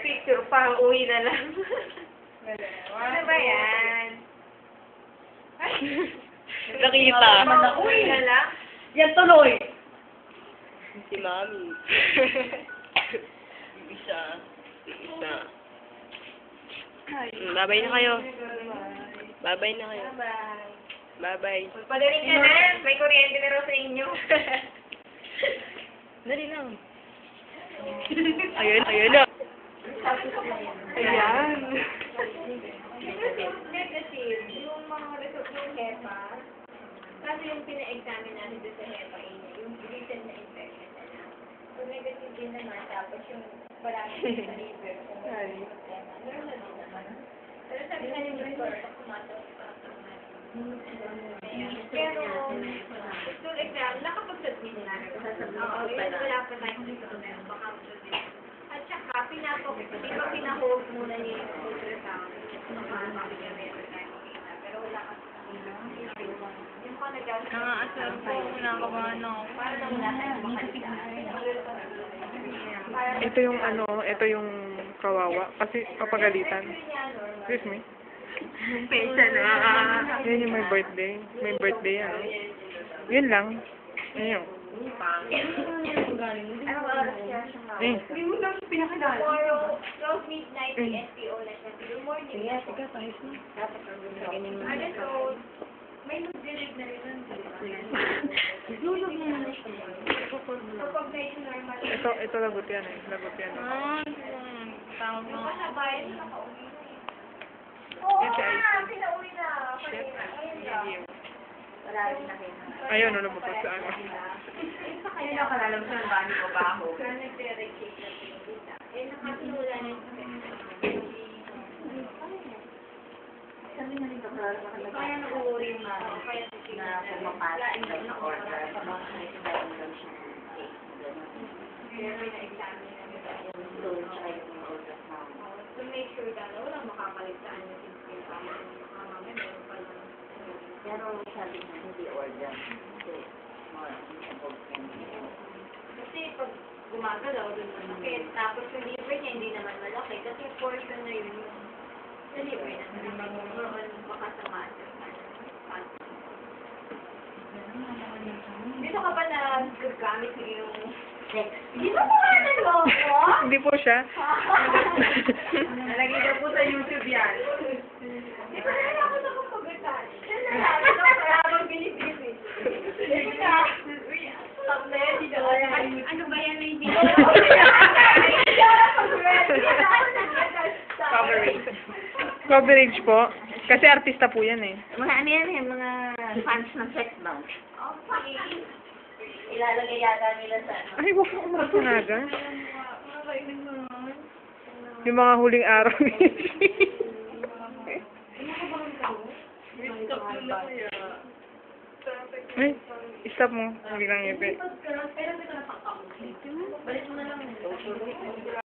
Picture pa, uwi na lang. Ano ba yan? Ay! Nakita. Uwi na lang? Yan tuloy. Si Mami. Isa. Isa. Babay na kayo. Babay na kayo. Bye-bye. Bye-bye. Magpagaling ka na. May kuryente na raw sa inyo. Dali lang. Ayun, ayun na. Ayan. Kasi yung mga result ng HEPA, kasi yung pina-examine natin doon sa HEPA, yung recent na infection na na. So, negative din naman, tapos yung maraming sa liver, kung may problema, normal din naman. Pero sabi nga yung report, kumatos pa. Pero, school exam, nakapag-submit na. Oo, yun, wala pa tayong result. Baka mag-submit. At saka, di ba pinahold muna niya yung ultrasound? Sabi niya meron tayong kita. Pero wala kasi yung pa nag-asal. Naka-asal po. Nakabahan ako. Para lang wala tayong makalitaan. Ito yung ano, ito yung kawawa. Kasi papagalitan. Excuse me. Yung pesa na. Yan yung may birthday. May birthday, ano. Yun lang. Ayun. Anong oras siya? Eh. Tomorrow, 12 midnight, the SPO na siya. Good morning. Yes, ikaw, ayos na. Dapat ang ganyan mo. Ano so, may mag-delete na rin nun. Lulog na naman siya. Kapag medyo normal. Ito lagot yan eh. Lagot yan. Tawag Yung mo. kasabayan, nakauwi na eh. Oo Yes, I nga, see. pinauwi na. Shit. Ayun na. Wala rin nakita. Ayun, ano ba sa ano. Ayun sa kanya nakalalam sa bani ko baho. Kaya nagre-recate na pinita. Eh, nakatinula na yung sabi na rin ka para makalagay. Kaya nag-uuri yung kaya na pumapasok na order. Kaya may na-examine na nila yung loan tsaka yung ultrasound. To make sure na walang makakaligtaan yung pinipintaan yung mamamay meron pa lang. Pero sabi niya, hindi order. Kasi, more above 10. Kasi pag gumagalaw doon malaki, tapos yung liver niya hindi naman malaki, kasi portion na yun yung sa liver na malaki. More on baka sa muscle. Dito ka ba nagagamit yung Sex. Di ba po nga naloko? Hindi po siya. Nalagay daw po sa YouTube yan. Di ba na ako nakapagatan? Siya na lang, ito kaya habang binibisi. Di ba? Stop na yan, di daw. Ano ba yan na hindi? Coverage. Coverage po. Kasi artista po yan eh. Mga ano yan eh, mga fans ng sex bomb. Okay. Ilalagay yata nila sa ano. Ay, huwag mo kumapanaga. Yung mga huling araw ni Ay, stop mo. Hindi lang ngipin. Pero may nakapakak. Balik mo na lang.